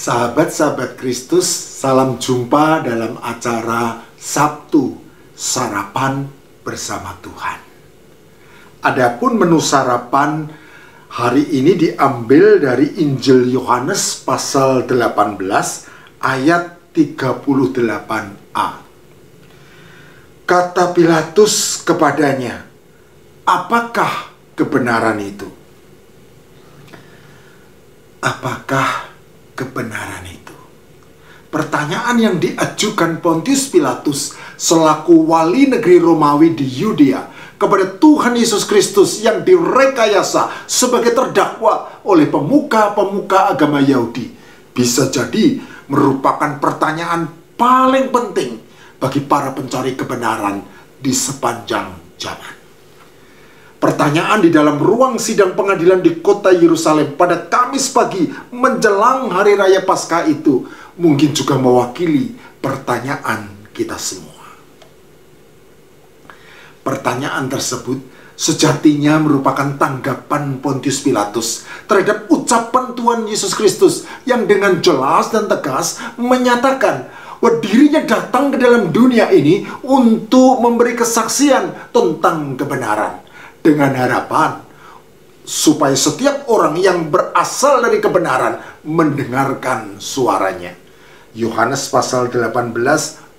Sahabat-sahabat Kristus, salam jumpa dalam acara Sabtu Sarapan Bersama Tuhan. Adapun menu sarapan hari ini diambil dari Injil Yohanes pasal 18 ayat 38a. Kata Pilatus kepadanya, "Apakah kebenaran itu?" Apakah kebenaran itu? Pertanyaan yang diajukan Pontius Pilatus selaku wali negeri Romawi di Yudea kepada Tuhan Yesus Kristus yang direkayasa sebagai terdakwa oleh pemuka-pemuka agama Yahudi bisa jadi merupakan pertanyaan paling penting bagi para pencari kebenaran di sepanjang zaman. Pertanyaan di dalam ruang sidang pengadilan di kota Yerusalem pada Kamis pagi menjelang Hari Raya Paskah itu mungkin juga mewakili pertanyaan kita semua. Pertanyaan tersebut sejatinya merupakan tanggapan Pontius Pilatus terhadap ucapan Tuhan Yesus Kristus yang dengan jelas dan tegas menyatakan bahwa dirinya datang ke dalam dunia ini untuk memberi kesaksian tentang kebenaran, dengan harapan supaya setiap orang yang berasal dari kebenaran mendengarkan suaranya. Yohanes pasal 18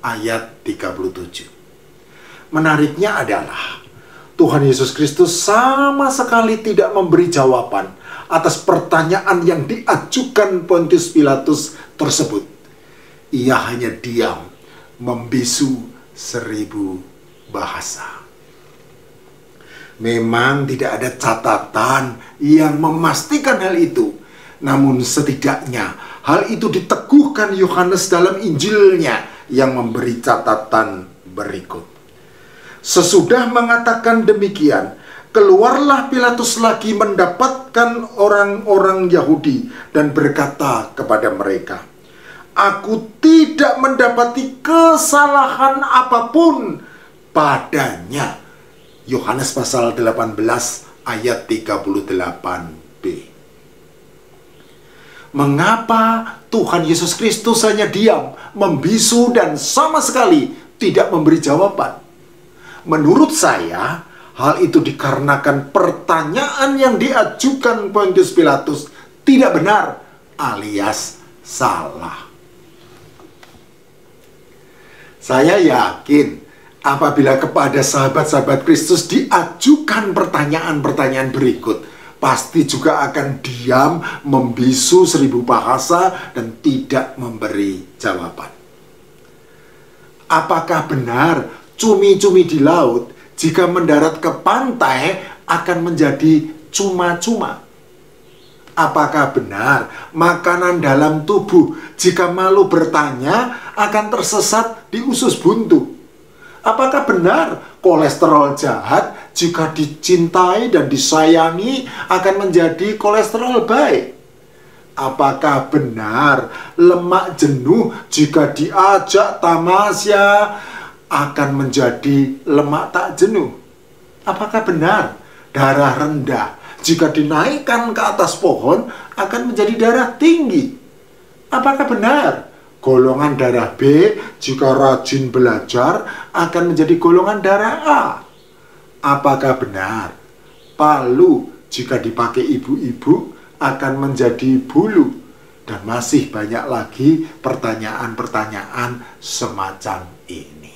ayat 37. Menariknya adalah Tuhan Yesus Kristus sama sekali tidak memberi jawaban atas pertanyaan yang diajukan Pontius Pilatus tersebut. Ia hanya diam, membisu 1000 bahasa. Memang tidak ada catatan yang memastikan hal itu. Namun setidaknya hal itu diteguhkan Yohanes dalam Injilnya yang memberi catatan berikut. Sesudah mengatakan demikian, keluarlah Pilatus lagi mendapatkan orang-orang Yahudi dan berkata kepada mereka, "Aku tidak mendapati kesalahan apapun padanya." Yohanes pasal 18 ayat 38b. Mengapa Tuhan Yesus Kristus hanya diam, membisu dan sama sekali tidak memberi jawaban? Menurut saya, hal itu dikarenakan pertanyaan yang diajukan Pontius Pilatus tidak benar alias salah. Saya yakin apabila kepada sahabat-sahabat Kristus diajukan pertanyaan-pertanyaan berikut, pasti juga akan diam, membisu 1000 bahasa dan tidak memberi jawaban. Apakah benar cumi-cumi di laut jika mendarat ke pantai akan menjadi cuma-cuma? Apakah benar makanan dalam tubuh jika malu bertanya akan tersesat di usus buntu? Apakah benar kolesterol jahat jika dicintai dan disayangi akan menjadi kolesterol baik? Apakah benar lemak jenuh jika diajak tamasya akan menjadi lemak tak jenuh? Apakah benar darah rendah jika dinaikkan ke atas pohon akan menjadi darah tinggi? Apakah benar golongan darah B jika rajin belajar akan menjadi golongan darah A? Apakah benar palu jika dipakai ibu-ibu akan menjadi bulu? Dan masih banyak lagi pertanyaan-pertanyaan semacam ini.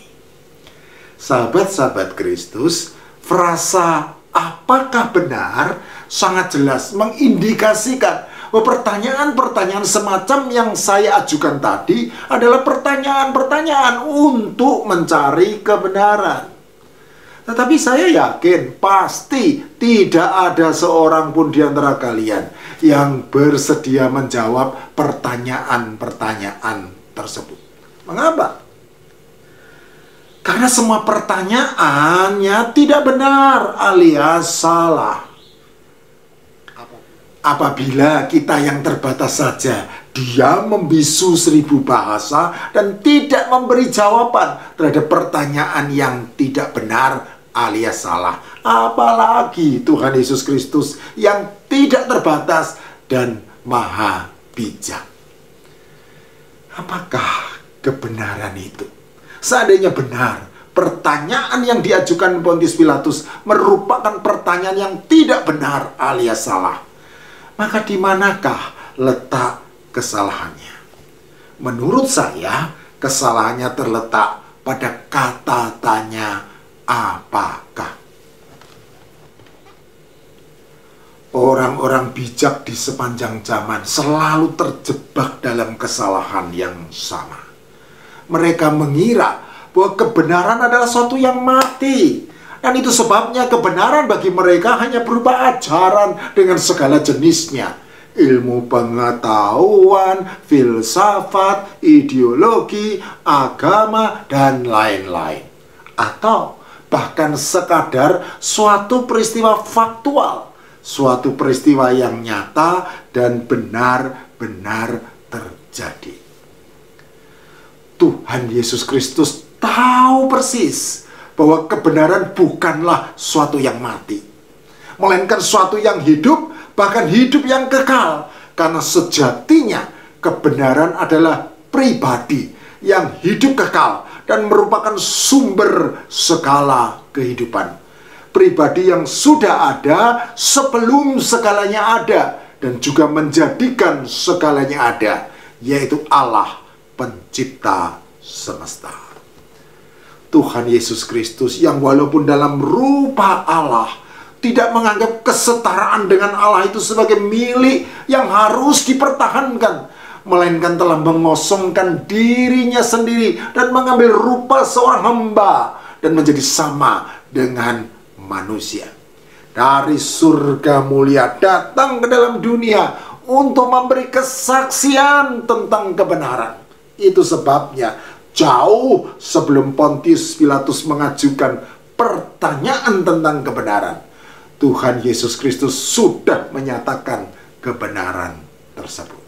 Sahabat-sahabat Kristus, frasa apakah benar sangat jelas mengindikasikan bahwa pertanyaan-pertanyaan semacam yang saya ajukan tadi adalah pertanyaan-pertanyaan untuk mencari kebenaran. Tetapi saya yakin pasti tidak ada seorang pun di antara kalian yang bersedia menjawab pertanyaan-pertanyaan tersebut. Mengapa? Karena semua pertanyaannya tidak benar alias salah. Apabila kita yang terbatas saja dia membisu 1000 bahasa dan tidak memberi jawaban terhadap pertanyaan yang tidak benar alias salah, apalagi Tuhan Yesus Kristus yang tidak terbatas dan maha bijak. Apakah kebenaran itu? Seandainya benar, pertanyaan yang diajukan Pontius Pilatus merupakan pertanyaan yang tidak benar alias salah, maka di manakah letak kesalahannya? Menurut saya, kesalahannya terletak pada kata tanya apakah. Orang-orang bijak di sepanjang zaman selalu terjebak dalam kesalahan yang sama. Mereka mengira bahwa kebenaran adalah sesuatu yang mati. Dan itu sebabnya kebenaran bagi mereka hanya berupa ajaran dengan segala jenisnya. Ilmu pengetahuan, filsafat, ideologi, agama, dan lain-lain. Atau bahkan sekadar suatu peristiwa faktual, suatu peristiwa yang nyata dan benar-benar terjadi. Tuhan Yesus Kristus tahu persis bahwa kebenaran bukanlah suatu yang mati, melainkan suatu yang hidup, bahkan hidup yang kekal. Karena sejatinya kebenaran adalah pribadi yang hidup kekal dan merupakan sumber segala kehidupan. Pribadi yang sudah ada sebelum segalanya ada dan juga menjadikan segalanya ada, yaitu Allah pencipta semesta. Tuhan Yesus Kristus yang walaupun dalam rupa Allah tidak menganggap kesetaraan dengan Allah itu sebagai milik yang harus dipertahankan, melainkan telah mengosongkan dirinya sendiri dan mengambil rupa seorang hamba dan menjadi sama dengan manusia. Dari surga mulia datang ke dalam dunia untuk memberi kesaksian tentang kebenaran. Itu sebabnya jauh sebelum Pontius Pilatus mengajukan pertanyaan tentang kebenaran, Tuhan Yesus Kristus sudah menyatakan kebenaran tersebut.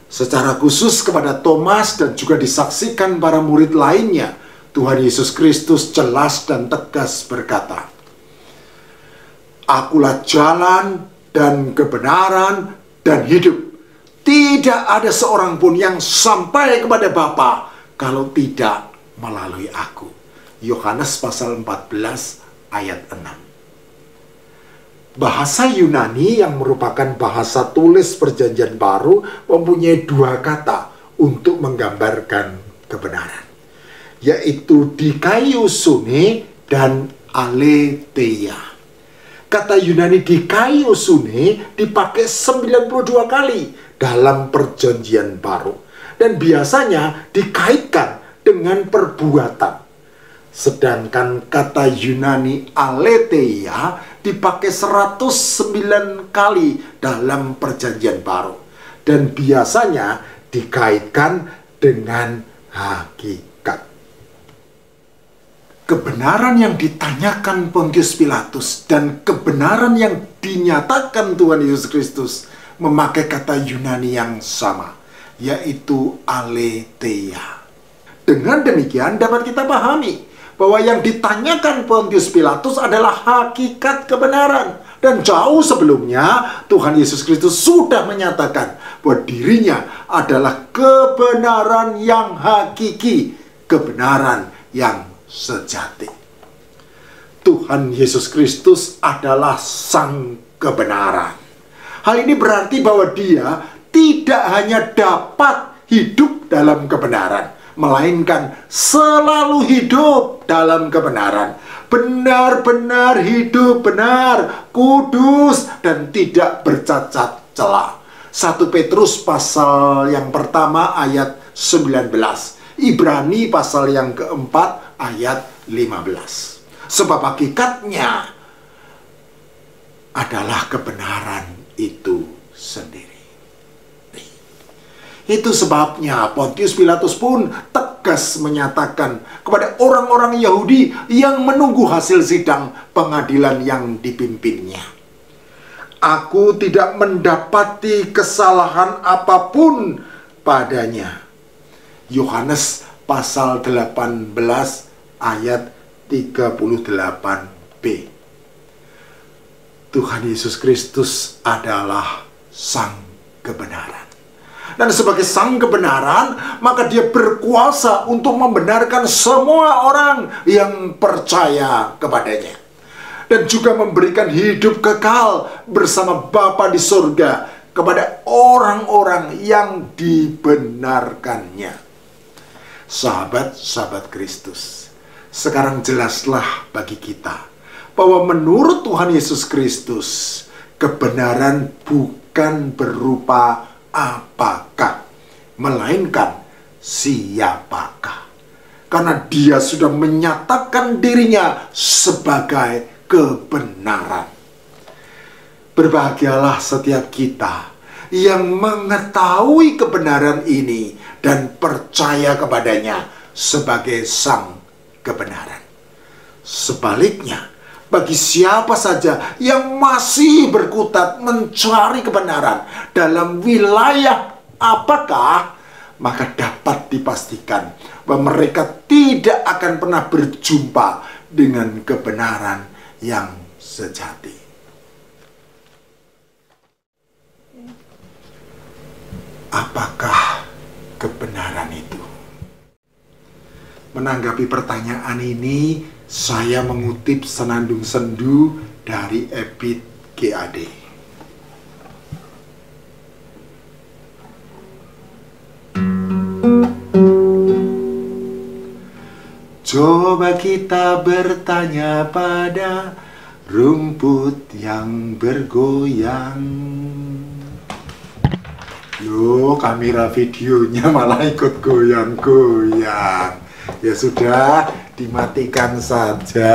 Secara khusus kepada Thomas dan juga disaksikan para murid lainnya, Tuhan Yesus Kristus jelas dan tegas berkata, "Akulah jalan dan kebenaran dan hidup. Tidak ada seorang pun yang sampai kepada Bapa kalau tidak melalui aku." Yohanes pasal 14 ayat 6. Bahasa Yunani yang merupakan bahasa tulis Perjanjian Baru mempunyai dua kata untuk menggambarkan kebenaran, yaitu dikaiosune dan aletheia. Kata Yunani dikaiosune dipakai 92 kali dalam Perjanjian Baru dan biasanya dikaitkan dengan perbuatan. Sedangkan kata Yunani aletheia dipakai 109 kali dalam Perjanjian Baru dan biasanya dikaitkan dengan hakikat. Kebenaran yang ditanyakan Pontius Pilatus dan kebenaran yang dinyatakan Tuhan Yesus Kristus memakai kata Yunani yang sama, yaitu aletheia. Dengan demikian dapat kita pahami bahwa yang ditanyakan Pontius Pilatus adalah hakikat kebenaran. Dan jauh sebelumnya Tuhan Yesus Kristus sudah menyatakan bahwa dirinya adalah kebenaran yang hakiki, kebenaran yang sejati. Tuhan Yesus Kristus adalah sang kebenaran. Hal ini berarti bahwa dia tidak hanya dapat hidup dalam kebenaran, melainkan selalu hidup dalam kebenaran. Benar-benar hidup benar, kudus, dan tidak bercacat celah. 1 Petrus pasal yang pertama ayat 19. Ibrani pasal yang keempat ayat 15. Sebab hakikatnya adalah kebenaran itu sendiri. Itu sebabnya Pontius Pilatus pun tegas menyatakan kepada orang-orang Yahudi yang menunggu hasil sidang pengadilan yang dipimpinnya, "Aku tidak mendapati kesalahan apapun padanya." Yohanes pasal 18 ayat 38b. Tuhan Yesus Kristus adalah sang kebenaran. Dan sebagai sang kebenaran, maka dia berkuasa untuk membenarkan semua orang yang percaya kepadanya. Dan juga memberikan hidup kekal bersama Bapa di surga kepada orang-orang yang dibenarkannya. Sahabat-sahabat Kristus, sekarang jelaslah bagi kita bahwa menurut Tuhan Yesus Kristus, kebenaran bukan berupa apakah, melainkan siapakah. Karena dia sudah menyatakan dirinya sebagai kebenaran. Berbahagialah setiap kita yang mengetahui kebenaran ini dan percaya kepadanya sebagai sang kebenaran. Sebaliknya, bagi siapa saja yang masih berkutat mencari kebenaran dalam wilayah apakah, maka dapat dipastikan bahwa mereka tidak akan pernah berjumpa dengan kebenaran yang sejati. Apakah kebenaran itu? Menanggapi pertanyaan ini, saya mengutip senandung sendu dari Ebit GAD. Coba kita bertanya pada rumput yang bergoyang. Loh, kamera videonya malah ikut goyang-goyang. Ya sudah, dimatikan saja.